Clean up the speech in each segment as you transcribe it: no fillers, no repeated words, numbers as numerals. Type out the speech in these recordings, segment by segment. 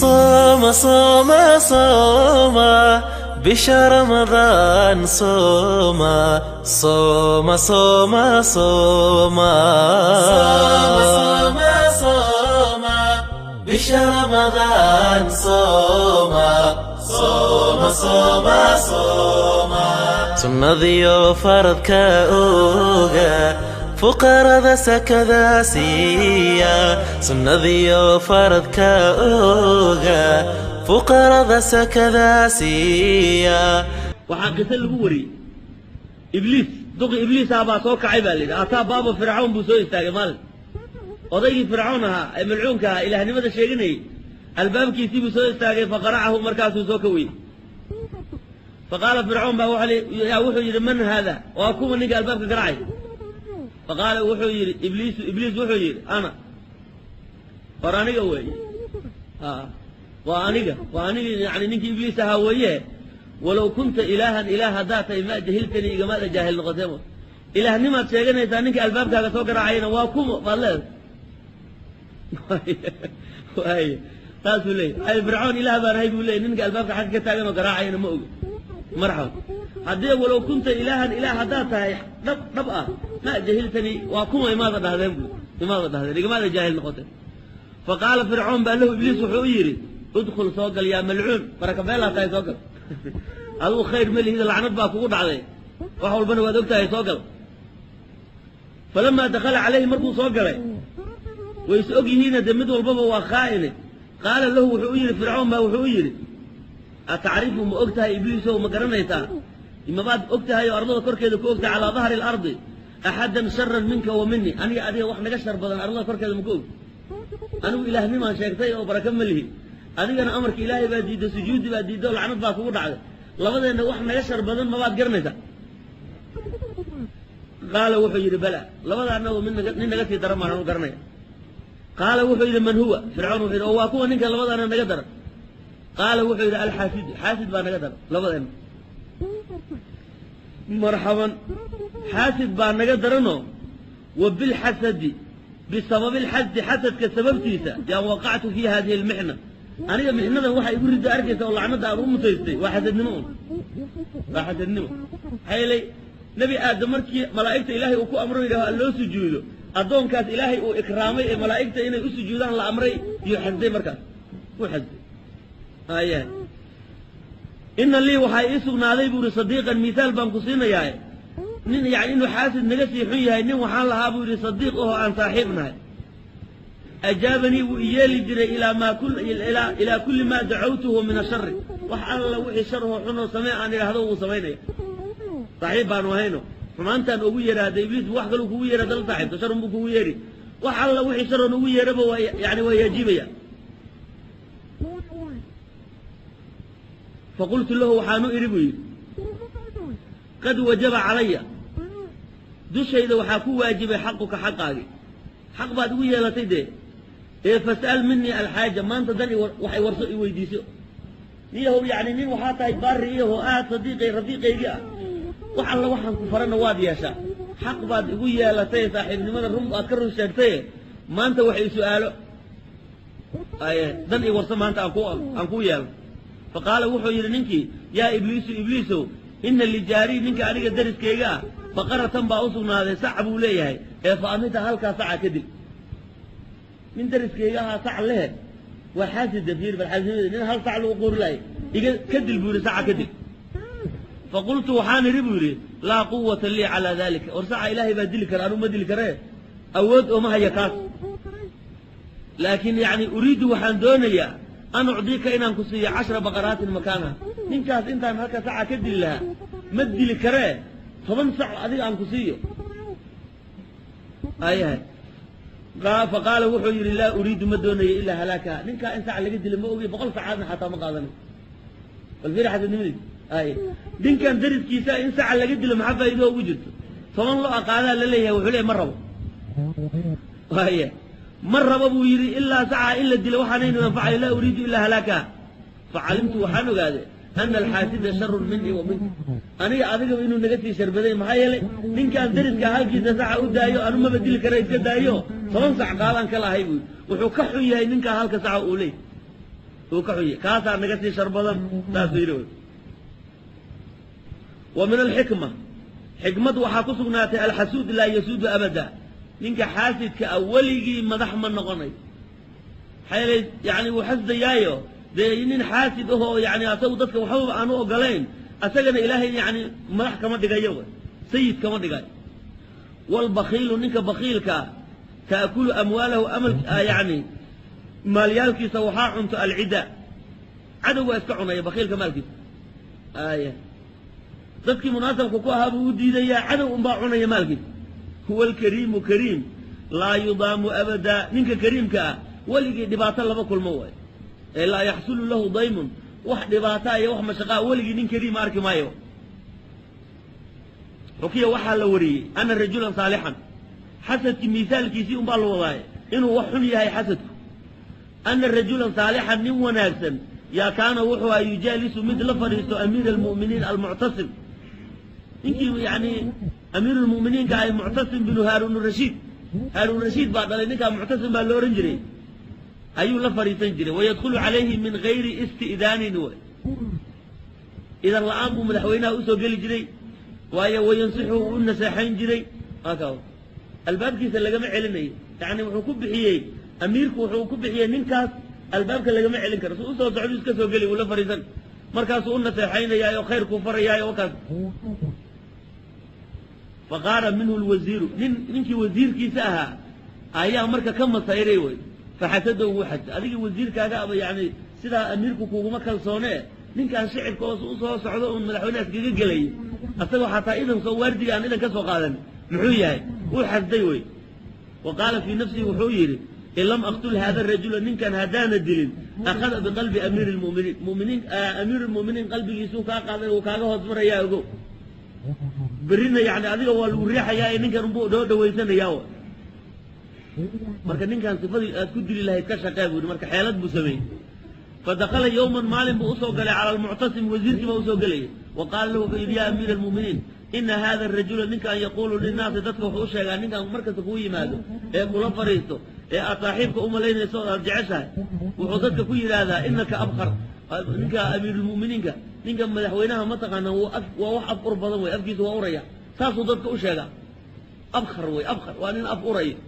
صوم صوم صوم بشهر رمضان صوم صوم صوم صوم صوم صوم بشهر رمضان صوم صوم صوم صوم سنة فرض كأوغا فقراء سكذا سيا سنة فرض كأوغا فقراء سكذا سيا وحقيقة البوري إبليس دوق إبليس أبا صوك عبالي أتا بابا فرعون بوسوي استاقي مال وضيق فرعونها ملعونكها إلى هنمة الشيقيني الباب كيسي بوسوي استاقي فقرعه مركز سوكوي فقال فرعون بقى وحلي يا وحي من هذا وأكون نيجا الباب قرعي فقال وحي إبليس وحي أنا فرانيجا وي وأنيجا يعني نيجي إبليس هاويه ولو كنت إلها ذات ما جهلتني جماعة جاهل نقدمه إله نما تشيغنا إذا نيجي الباب كذا سوكر عينا وأكون فالله وهي تاسو لي أي فرعون إله بارهي بيقول لي نيجي الباب حق كتاعنا وقرا عينا مو مرحبا هدي ولو كنت إلها ذات نبقى ما جهلتني وأكون لماذا هذا لماذا جاهل نقدم فقال فرعون بقى له إبليس وحويري ادخل سوق يا ملعون بركة بلا تاي سوق الله خير ملي إذا لعنت بقى فوق عليه وحول بنو ودكتها يسوق فلما دخل عليه مركو سوق عليه ويسوقي هنا دمده والبابا وخائنه قال له وحويري فرعون ما وحويري أتعرف ما أكتها إبليس وما قرنيتها إما بعد أكتها يا أرض كركي أكتها على ظهر الأرض أحدا شرا منك ومني أنا أدي وإحنا قشر بدن أرض كركي مكوك أنا إله نما شيكتي وبركة مليه أنا أمرك إلهي بديد سجودي بديد والعنت بقى فوق عليه لبدا إنه وإحنا قشر بدن ما بعد قرنيتها قال وحي بلى لبدا أنه من نقتي ترى ما نحن قرنيه قال وحي من هو فرعون وحي هو أكون إنك لبدا أنا نقدر قال وحي حاسد بان قدر لبدا إنه مرحبا حاسد بان قدر إنه وبالحسد بسبب الحسد حسد كسبب تيسا يا وقعت في هذه المحنة أنا محنة واحد يقول لي أركز والله عمد أروم تيستي واحد النمو حيلي نبي آدم مركي ملائكة إلهي وكو أمره إلهي اللو سجوده أدون كاس إلهي وإكرامي ملائكة إنه يسجودان لأمري يحزي مركز وحزي آيه إن اللي وحي إسونا ذي بوري صديقا مثال بانقصينا ياهي نين يعني إنه حاسد نجسي حيه إنه وحال لها بوري صديق وهو عن صاحبنا أجابني وإيالي جري إلى كل ما دعوته من الشر وحال الله وحي شره حنو سماء عن هذا وسمينا صاحبان وهينه فما أنت أن أقوير هذا إبليس وحق له قوير هذا صاحب تشر بقويري وحال الله وحي شره نقوير يعني ويجيب يعني فقلت له وحانو إربوي قد وجب علي دوش إذا وحاكو واجب حقك حقاقي حق بعد ويا لا تيدي فاسأل مني الحاجة ما أنت دني وحي ورسئي ويديسو نيه يعني مين وحاتا يباري هو صديقي رفيقي جاء وحال وحن كفرنا وادي يا شا حق بعد ويا لا تي صاحب من الرم أكرر الشرطية ما أنت وحي سؤاله دني ورسئ ما أنت أنكو يا فقال وحي لننكي يا إبليس إن اللي جاري منك عليك الدرس كيجا فقرة تنبأ أصلنا هذا صعب وليه فأمتها هلك ساعة كدل من درس كيجا ساعة له وحاسد دفير بالحاسد إن هل ساعة الوقور له يجي كدل بوري ساعة كدل فقلت وحان ربوري لا قوة لي على ذلك ورساعة إلهي بدلك أنا ما بدلك رأي أود وما هي كاس لكن يعني أريد وحان دوني أنا أعطيك إن أنكسي 10 بقرات مكانها من كاس أنت هكا ساعة كدل لها مدي لكراه فمن ساعة أذيك أنكسيه أيه فقال وحي لا أريد مدوني إلا هلاكها من كاس ساعة اللي قد لما أبي بقول ساعة حتى ما قاضني والفيرة حتى نمدي أيه من كان درس كيسا إن ساعة اللي قد لما حفا إذا وجدت فمن الله قالها لليه وحليه مرة أيه مرة أبو يري إلا ساعة إلا الدل وحنين وينفع لا أريد إلا هلاكها فعلمت وحنو قاده أن الحاسد شر مني ومنك أنا أذكر إنه نجتي شربتين محيلة من كان درس كهال جدا ساعة ودايو أنا ما بدي لك رئيس دايو فمن ساعة قال أنك لا هيبوي وحكحوا يا إنك هالك ساعة أولي وكحوية كاسا نقصي شربضا تاسيرون ومن الحكمة حكمة وحاكسونات الحسود لا يسود أبدا نينك حاسد كأولي مدح من نغني حيث يعني وحسد يايو دينين حاسد هو يعني أسودتك وحوب عنه قلين أسجن إلهي يعني مدح كما دقايوه سيد كما دقاي والبخيل نينك بخيلك تأكل أمواله أمل يعني ماليالك سوحاء أنت العداء عدو أسكعنا يا بخيل كمالك آية ذاتك مناسب كوكوها بودي ذي عدو أنباعنا يا مالك هو الكريم كريم لا يضام أبدا منك كريم كا ولقي دباتا الله بكل موال لا يحصل له ضيم واحد دباتا يوح مشقاء ولقي نين كريم أرك مايو وكي وحا لوري أنا رجلا صالحا حسد مثال كيسي أنبال والله إنه وحني هاي حسد أن الرجل صالحا نم ناسا يا كان وحوى يجالس مثل فريس أمير المؤمنين المعتصم يعني أمير المؤمنين كان معتصم بن هارون الرشيد هارون الرشيد بعد ذلك كان معتصم بالورنجري أي لفريسين جري ويدخل عليه من غير استئذان إذا الآن مدحوينها أسو قال جري وينصحه النساحين جري هكذا الباب كيس اللي جمع علني يعني وحكوب بحيي أميرك وحكوب بحيي ننكاس الباب اللي جمع علنك رسول الله صلى الله عليه وسلم قال ولا فريسان مركز النساحين يا خير كفر يا وكذا فقال منه الوزير ننكي وزير كيساها أيها مركز كم صايري وي فحسده واحد أديك وزير كذا يعني سيدا أميرك كوما كالصونة نين كان شعر كوس وصو صعدوا من الحوينات كذي قلي أصله حتى إذا صوردي يعني إذا كسو قادن محوية وحسده وي وقال في نفسه وحويري إن لم أقتل هذا الرجل نين كان هدان الدليل أخذ بقلب أمير المؤمنين أمير المؤمنين قلبي يسوق قادر وكاغا هزمر يا أجو برينا يعني أديك والريحة يا نين كان دو ويسنا ياو marka ninkan sifadii aad ku dili lahayd ka shaqeey buu marka xeelad buu sameeyay fadakhala yawman maalin buu soo galay ala al-mu'tasim wasiirkii buu soo galay waqaal lahu ya amir al-mu'minin inna hadha ar-rajula ninka yaqulu lin-nas dadka wuxuu sheegaa ninkan markasta ku yimaado ee kula fariisto ee saaxiibka u maleynayso aad jeceshahay wuxuu dadka ku yiraahdaa innaka abkhar ninka amir al-mu'mininka ninka madaxweynaha ma taqaana waa wax afur badan way afkiisu waa uraya saasuu dadka u sheegaa abkhar way abkhar waa nin af uraya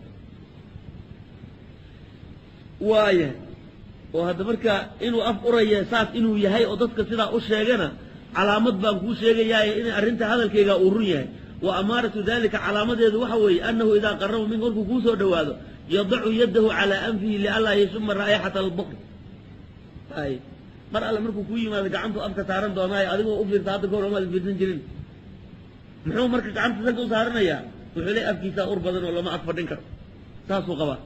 waaye oo hadda marka inuu af uraya saas inuu yahay oo dadka sidaa u sheegana calaamad baan kuu sheegayaa in arrinta hadalkayga uu run yahay wa amaaratu dalika calaamadeedu waxa weeye annahu idaa qarraba min markuu kuu soo dhowaado yadacu yadahu calaa anfihi lianlaa yashuma raa'ixata albukr ay mar alle markuu kuu yimaado gacantuu afka saaran doonaayo adigoo u fiirta hadda kahor omaad fiirsan jirin muxuu marka gacanta sanka u saaranayaa wuxuu leey afkiisaa ur badan oo lama ag fadhin karo saasuu qabaa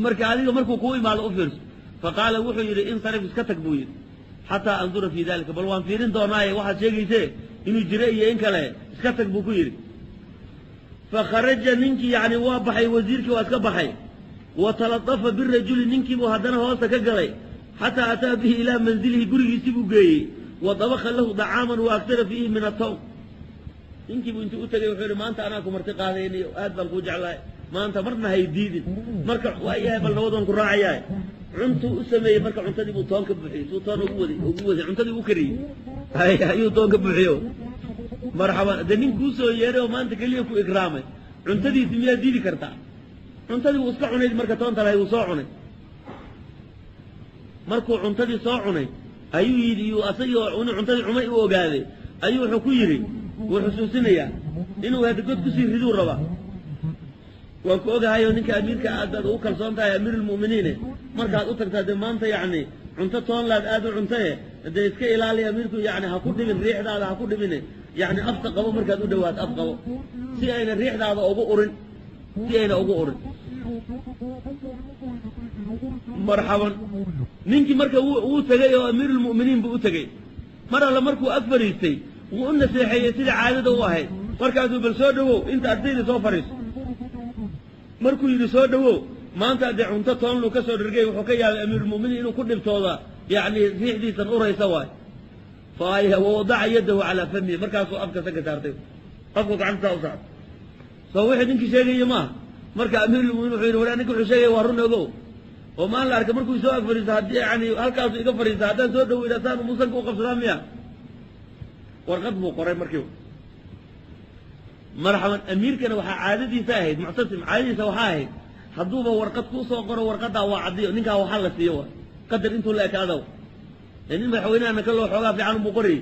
marka adiga markuu kuu imaado u fiirso faqaala wuxuu yidhi insarif iska tag buu yidhi xataa andura fii dalika bal waan fiirin doonaaye waxaad sheegaysee inuu jiro iyo in kale iska tag buu ku yidhi fakharaja ninkii yani waa baxay wasiirkii waa iska baxay wataladafa birajuli ninkiibuu haddana hoosta ka galay xataa ataa bihi ilaa manzilihi gurigiisii buu geeyey wadabaka lahu dacaaman wa aktara fiihi min atawm ninkiibuu intuu u tegay wuxuu yidhi maanta anaa ku marti qaadaynayo aad baan kuu jeclahay maanta marna hay diidin marka waa yahay bal nabadan ku raacayaa cuntuu u sameeyey marka cuntadii buu toon ka buuxiyey suu toon ugu waday cuntadii u kariyey ayuu toon ka buuxiyo marxaban de nin kuu soo yeeray oo maanta keliya ku ikraamay cuntadiisi miyaad diidi kartaa cuntadii wuu iska cunay marka toonta lahay wuu soo cunay markuu cuntadii soo cunay ayuu yidhi asagii cuntadii cumay u ogaaday ayuu wuxuu ku yidhi wuu xusuusinayaa inuu hadda god kusii riduu rabaa waan ku ogahayo ninka amiirka aad ugu kalsoon tahay amiir almu'miniine markaad u tagtaa dee maanta yacni cunto toonlaad aad u cuntaye dee iska ilaali amiirku yani ha ku dhibin riixdaada ha ku dhibine yacni afka qabo markaad u dhowaad af qabo si ayna riixdaada ugu urin si ayna ugu urin marxaban ninkii marka wuu tegay oo amiirulmu'miniin buu u tegey mar alle markuu ag fariistay wuu u naseexeeyey sida caadada u ahayd markaasuu bal soo dhowow inta ardayda soo fariiso markuu yidhi soo dhowow maanta dee cunto toonluu ka soo dhergay wuxuu ka yaabay amiirulmu'miniin inuu ku dhibtooda yacni riixdiisan uraysa waay wawadaca yadahu calaa famihi markaasuu afka sanka saartay afku gacantaa u saartay soo wixii ninkii sheegaya maaha marka amiirulmu'miniin wuxuu yidhi waraa ninka wuxuu sheegaya waa run ogow وما لا أركب مركو يسوق فريسة يعني هالكاس يقف فريسة هذا زود وإذا كان موسى وقف سلامية ورقته قريب مركو مرحبا أمير كان وح عادتي فاهد معتصم عادتي سوحاهد حضوبه ورقته صقر ورقته وعديه نكا وحل سيوا قدر أنتوا لا كذا يعني ما حوينا أن كله حولا في عالم بقري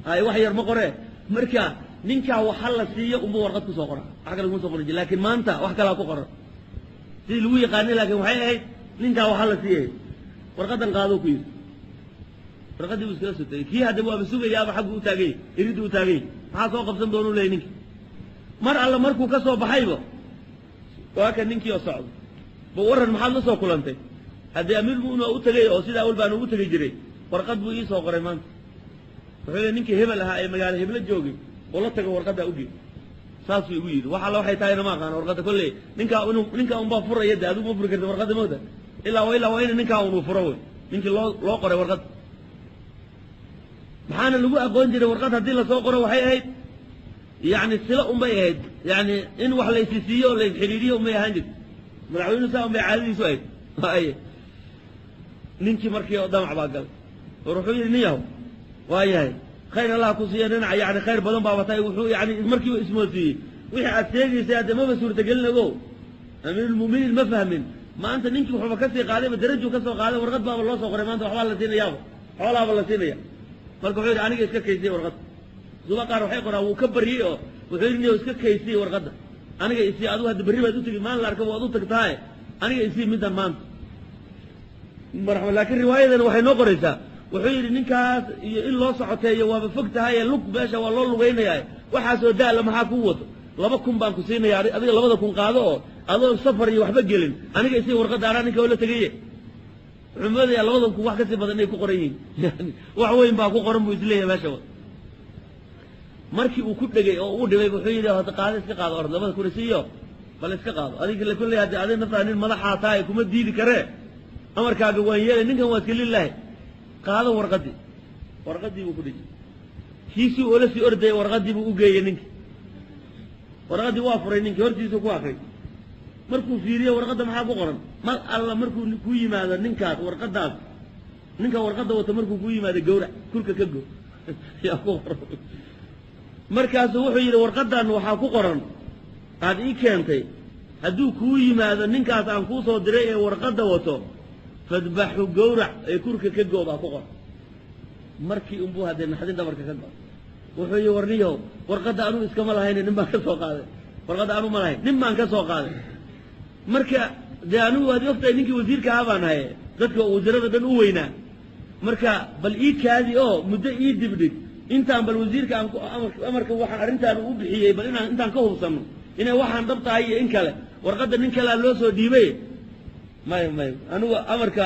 هاي وحير مقري مركا نكا وحل سيوا أبو ورقته صقر عقل موسى قري لكن ما أنت وحكى لا تقرر دي لوي قاني لكن وحي ninkaa waxaa la siiyey warqadan qaado ku yiri warqadii uu iska sutay kii hadda waa sugayaaba xaq uu taagay iridu uu taagay maxaa soo qabsan doonu leeyahay ninki mar alla markuu ka soo baxayba waa kan ninkii oo socdo ba waran maxaad la soo kulantay haddii amiir muuna u tagay oo sidaa awal baan ugu tagay jiray warqad buu ii soo qoray maanta wuxuu leeyahay ninkii hebel ahaa ee magaalo hebla joogay oo la tago warqada u geey saasuu igu yidhi waxa alla waxay tahayna ma aqaan warqada kolley ninkaa unbaa furaya de adigu ma furi karta warqada mooda ilaa waa in ninkaa unu furo wey ninkii loo qoray warqad maxaana lagu aqoon jiray warqad haddii lasoo qoro waxay ahayd yani silo unbay ahayd yani in wax la isisiiyo oo la isxidhiiriyo unbay ahaan jirta madaxweynuhu saa unbay caadadiisu ahayd ay ninkii markii oo damac baa galay war wuxuu yidhi nin yahow waa yahay khayr allah ku siiya dhinaca yani khayr badan baa batay wuxuu yani markiiba ismoodsiiyey wixii aad sheegaysay hadde maba suurtagelinago amiirulmu'miniin ma fahmin maanta ninkii wuxuuba ka sii qaadayba darajuu ka soo qaaday warqad baaba loo soo qoray maanta waxbaa la siinayaaba xoolaaba la siinaya marka wuxuu yidhi aniga iska kaysiyey warqadda suba qaar waxay qoraan wuu ka baryey oo wuxuu yidhi niyow iska kaysiyey warqadda aniga isii adigu hadda berri baad u tegi maalin la arka waad u tagtahay aniga isii middan maanta marxaba laakiin riwaayadan waxay noo qoraysaa wuxuu yidhi ninkaas iyo in loo socoteeyo waaba fog tahay ee lug meesha waa loo lugaynayaa waxaasoo daala maxaa kuu wato 2,000 baan ku siinaya adiga 2,000 qaado oo adoo safar iyo waxba gelin aniga isii warqadda anaa ninka la tagaye wuxuu moodayaa 2,000 wax kasii badan inay ku qoran yihiin yani wax weyn baa ku qoran buu isleeyahay meesha markii uu ku dhegay oo uu dhibay wuxuu yidhi hada qaado iska qaado orod 2,000 siiyo bal iska qaado adiga la kulley hadda adiga naftaa nin madaxaa tahay kuma diidi karee amarkaaga waan yeelay ninkan waa iska lillahi qaado warqadii buu ku dhigay kiisii oo la sii ordayay warqadii buu u geeyey ninka warqadii waa furay ninkii hortiisa ku akhriyay markuu fiiriyey warqadda maxaa ku qoran mar alla markuu ku yimaado ninkaas warqadaas ninka warqadda wata markuu ku yimaado gowrac kulka ka goo yaa ku qoran markaasuu wuxuu yidhi warqadan waxaa ku qoran aad ii keentay hadduu kuu yimaado ninkaas aan kuu soo diray ee warqadda wato fadbaxu gowrac ee kurka ka goo baa ku qoran markii unbuu haddee naxdin dhabarka ka go wuxuu yidhi warniyow warqadda anuu iskama lahayne nin baan ka soo qaaday warqadda anuu ma lahayn nin baan ka soo qaaday marka dee anigu waad ogtahay ninkii wasiirka ahaa baan haye dadka wasiirada dhan u weynaa marka bal ii kaadi oo muddo ii dibdhig intaan bal wasiirka aan amarka waxaan arrintaan u bixiyey bal inaan intaan ka hubsanno inay waxaan dhab tahay iyo in kale warqadda nin kalea loo soo dhiibay maya anigu amarka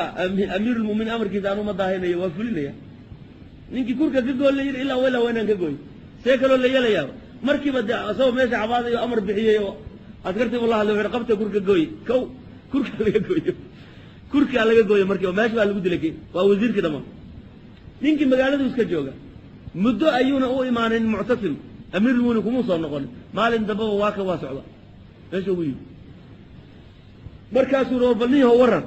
amiirulmu'miniin amarkiisa anuu ma daahinayo waa fulinaya ninkii kurka ka gool la yidhi ilaa waa inaan ka gooy see kaloo la yeelayaa markiiba dee asagoo meesha cabaadayo amar bixiyey oo askartii ula hadlay wuxuu qabta kurka gooy kow kurkaa laga gooyo markiiba meesha baa lagu dilay waa wasiirkii dhammaan ninkii magaaladu iska jooga muddo ayuuna u imaanin muctasim amiirulmu'miniin kumuu soo noqonin maalin dambaba waa socda meesha ugu yimi markaasuu bal nin yahow warran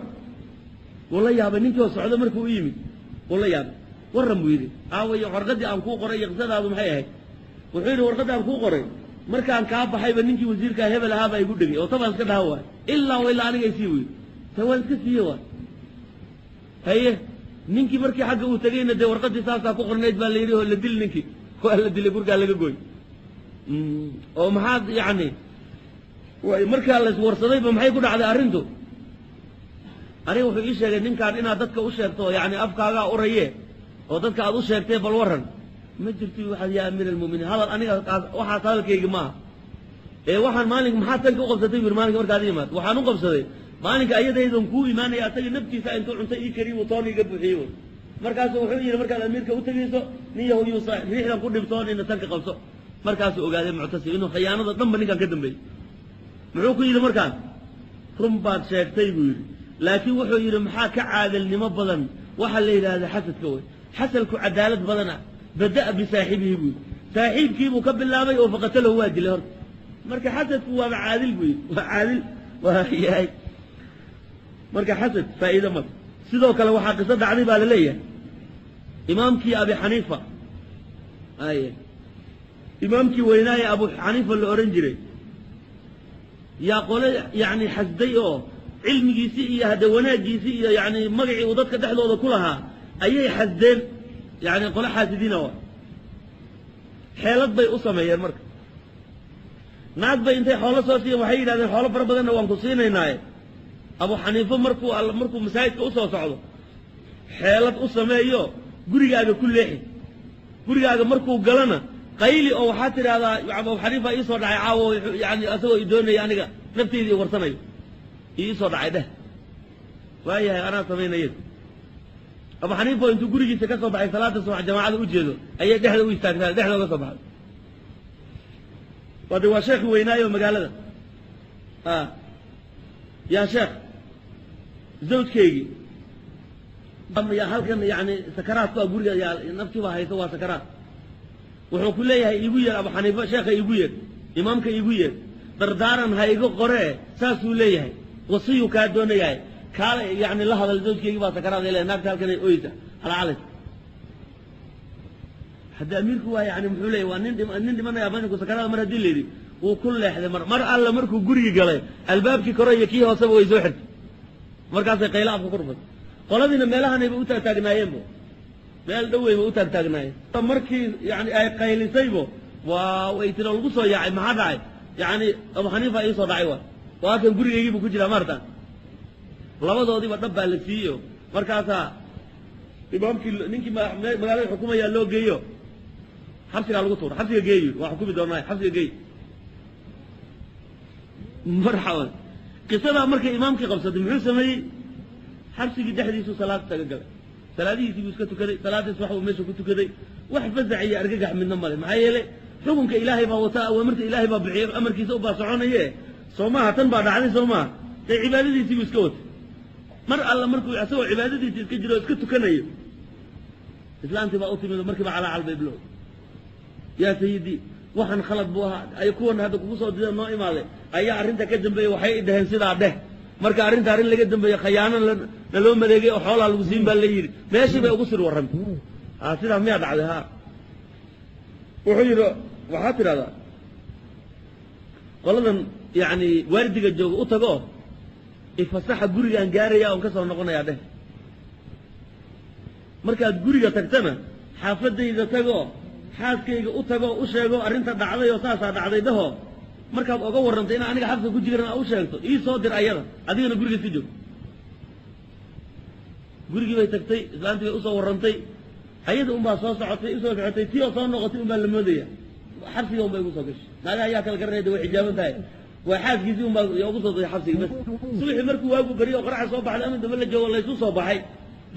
wuu la yaabay ninkii oo socdo markuu u yimid wuu la yaabay warran buu yidhi aaway warqaddii aan kuu qoray iyo qisadaadu maxay ahayd wuxuu yidhi warqaddii aan kuu qoray markaan kaa baxayba ninkii wasiirkaa hebel ahaa baa igu dhegay oo tabaan iska dhaha waay ilaa aniga isii weyy ta waan iska siiye waay haye ninkii markii xagga uu tegeyna dee warqaddii saasaa ku qornayd baa la yidhi oo la dil ninkii waa la dilay kurkaa laga gooy oo maxaad yacni markaa la iswarsadayba maxay ku dhacday arrintu aniga wuxuu ii sheegay ninkaan inaad dadka u sheegto yani afkaagaa oraye oo dadka aad u sheegtay bal warran ma jirto waxaad yaa amiir almu'miniin hadal aniga waxaas hadalkaygi maaha ee waxaan maalinka maxaad tanka u qabsatay buyir maalinka markaad imaad waxaan u qabsaday maalinka ayadaydan kuu imaanaya asaga naftiisa intuu cunto ii kariyo toon iga buuxiyo markaasuu wuxuu yidhi markaad amiirka u tegayso nin yahow yuusa riixdan ku dhibtoon ina tanka qabso markaasuu ogaaday muctasim inuu khiyaanada dhanba ninkaan ka dambeeyey muxuu ku yidhi markaan run baad sheegtay buu yidhi laakiin wuxuu yidhi maxaa ka caadilnimo badan waxaa la yidhaahda xasadka wey xasalku cadaalad badana bada'a bisaaxibihi buu yidhi saaxiibkiibuu ka bilaabay oo faqatalahu waa dilay horta marka xasadku waaba caadil buu yidhi waa caadil waa yahay marka xasad faa'iido ma sidoo kale waxaa qiso dhacday baa la leeyahay imaamkii abi xaniifa imaamkii weynaaye abu xaniifa la ohan jiray yaa qole yani xasday oo cilmigiisii iyo hadde wanaaggiisii iyo yani magacii uu dadka dhexdooda ku lahaa ayay xasdeen yani qole xaasidiina wa xeelad bay u sameeyeen marka naag bay intay xoolo soo siiyeen waxay yidhahdeen xoolo fara badanna waan ku siinaynaaye abu xaniifa markuu masaajidka usoo socdo xeelad u sameeyo gurigaaga ku leexi gurigaaga markuu galana qayli oo waxaad tidhahdaa abu xaniifa iisoo dhacay caawo yani asagoo i doonaya aniga nafteydii warsanayo iisoo dhacay dheh waayahay anaa samaynaya abu xaniifa oo intuu gurigiisa ka soo baxay salaada subax jamaacada u jeedo ayay dhexda u istaagtaa dhexda uga soo baxday wade waa sheekhi weynaayo magaalada yaa sheekh zawjkaygii halkan yani sakaraad baa guriga naftii baa haysa waa sakaraad wuxuu ku leeyahay iigu yeer abu xaniifa sheekha iigu yeer imaamka iigu yeer dardaaran ha iga qoree saasuu leeyahay wasiyuu kaa doonayahay kaale yani la hadal zawjkaygii baa sakaraad ay leeyahay naagta halkan ay oysa alcalis hadda amiirku waa yani muxuu leeyahy waa nin dhimanaya minku sakaraada mar haddii layidhi wuu ku leexday mar alla markuu gurigii galay albaabkii kore iyo kii hooseba way soo xirtay markaasay qaylo afka ku dhufay qoladiina meelahanayba u taagtaagnaayeenbo meel dhoweyba u taagtaagnaayeen markii yani ay qaylisaybo way tiro lagu soo yaacay maxaa dhacay yani abu xaniifa iisoo dhacay waa kan gurigaygiibu ku jiraa maarta labadoodiiba dhab baa la siiyo markaasaa imaamkii ninkii magaalada xukumayaa loo geeyo xabsigaa lagu tuura xabsiga geeyo waa xukumi doonaa xabsiga geey marxaban qisadaa markay imaamkii qabsatay muxuu sameeyey xabsigii dhexdiisuu salaad isaga galay salaadihiisii buu iska tukaday salaadiis wax uu meesha ku tukaday wax fasax iyo argagax midna male maxaa yeelay xukunka ilaahay baa wataa awaamirta ilaahay baa bixiyo amarkiisa u baa soconaye soo maaha tan baa dhacday soo maaha dee cibaadadiisii buu iska watay mar alla markuu isagoo cibaadadiisa iska jiro o iska tukanayo islaantii baa u timid markiiba calaacal bay bilow yaa sayidii waxaan khalad buu ahaa ay kuwan hadda kugu soo dida noo imaaday ayaa arrinta ka dambeeyey waxay i dhaheen sidaa dheh marka arrinta arrin laga dambeeye khayaano naloo madeegay oo xoolaa lagu siin baa la yidhi meeshii bay ugu sir warrantay sidaas miyaa dhacday wuxuu yidhi waxaad tidhahdaa qoladan yani waardiga jooga u tago ifasaxa gurigaan gaaraya oon ka soo noqonayaa dheh markaad guriga tagtana xaafadayda tagoo xaaskayga u tagoo u sheego arrinta dhacday oo saasaa dhacday dhaho markaad oga warrantay inaa aniga xabsiga ku jiran u sheegto ii soo dir ayada adigana guriga iska joog gurigii bay tagtay islaantii bay usoo warrantay ayada unbaa soo socotay usoo socotay tii oo soo noqotay unbaa la moodaya xabsiga unbay ugu soo gashay naagaha ayaa kala garanayda way xijaaban tahay waa xaaskiisii unbaa ugu soo dayay xabsiga bas subaxii markuu waagu beriyo oo qoraxa soo baxday ama daba la joogo laysu soo baxay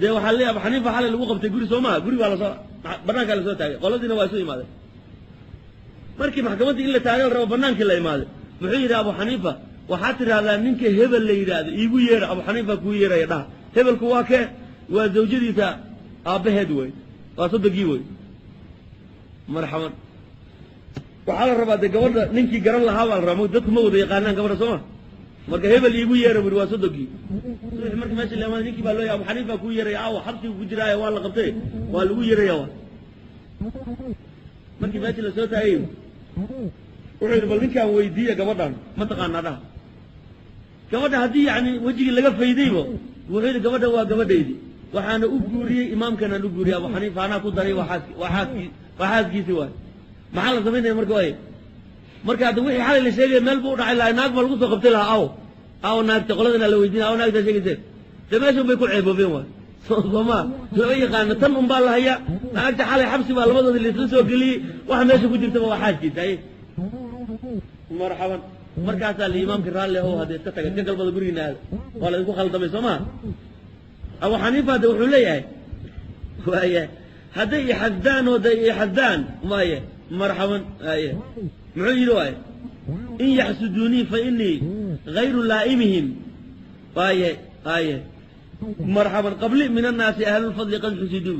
dee waxaa leeyahay abu xaniifa xalay lagu qabtay guri soo maha guri baa lasoo banaankaa lasoo taagay qoladiina waa isu imaadeen markii maxkamaddii in la taagay la rabo banaankii la imaaday muxuu yidhi abu xaniifa waxaad tidhaahdaa ninka hebel la yidhaahdo iigu yeera abu xaniifa kuu yeeraya dhaha hebelku waa kee waa zawjadiisa aabbaheed wey waa sodogii wey marxaban waxaa la rabaa dee gabadha ninkii garan lahaa baa la rabaa dadku ma wada yaqaanaan gabadha sooma marka hebel iigu yeera buri waa sodogii subaxii markii meesha la imaaday ninkii baa looyahay abu xaniifa kuu yeeraya aawa xabsigu ku jiraayo waa la qabtay waa lagu yeeraya wa markii meeshii la soo taagay wuxuu yidhi bal ninkaan weydiiya gabadhan ma taqaanaa dhaha gabadha haddii yani wejigii laga faydaybo wuxuu yidhi gabadhan waa gabadhaydii waxaana u guuriyey imaamkanaan u guuriyey abu xaniifa anaa ku daray waa xaaskiisii waay maxaa la samaynaya marka waay marka hadda wixii xalay la sheegaya meel buu u dhacay lahay naag baa lagu soo qabtay lahaa aw naagta qoladana la weydiinaya aw naagtaa sheegaysee dee meeshan bay ku ceeboobeen waay sooma lama yaqaano tan un baa la hayaa naagta xalay xabsi baa labadoodii laisla soo geliyey waxa meesha ku jirtaba waa xaaskiisa aye marxaban markaasaa la imaamkii raalli ahow hadda iska taga iska galbada gurigiina aada waa la isku khaldamay soo maa abu xaniifa hadda wuxuu leeyahay waaya hadday ixasdaan oo day ixasdaan maaye marxaban aye muxuu yidhi waaye in yaxsuduunii fa inii gayru laa'imihim waaye aye marxaban qabli min annaasi ahlulfadli qad xusiduu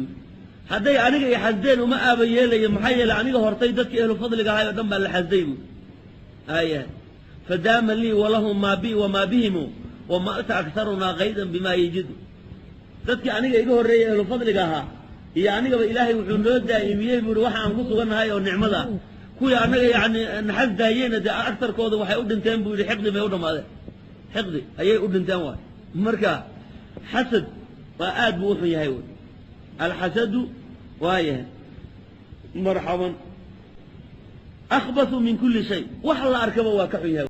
hadday aniga i xasdeen uma aaba yeelayo maxaa yeelay aniga hortay dadkii ahlufadliga ahay oo dhan baa la xasday bu aya fadaama lii walahum maa bi wamaa bihimu ومات أكثرنا غيظا بما يجد dadkii aniga iga horeeyay ee fadliga ahaa iyo aniga ilaahay wuxuu noo daa'imiyay buu waxaan ku suganahay oo nicmada kuwii anaga yaani naxas daayeen aktarkooda waxay u dhinteen buu yiri xaqdi may u dhamaadeen xaqdi ayay u dhinteen waay marka xasad waa aad buu wuxuu yahay al hasadu waaye marhaban akhbathu min kulli shay wax la arkaba waa ka xun yahay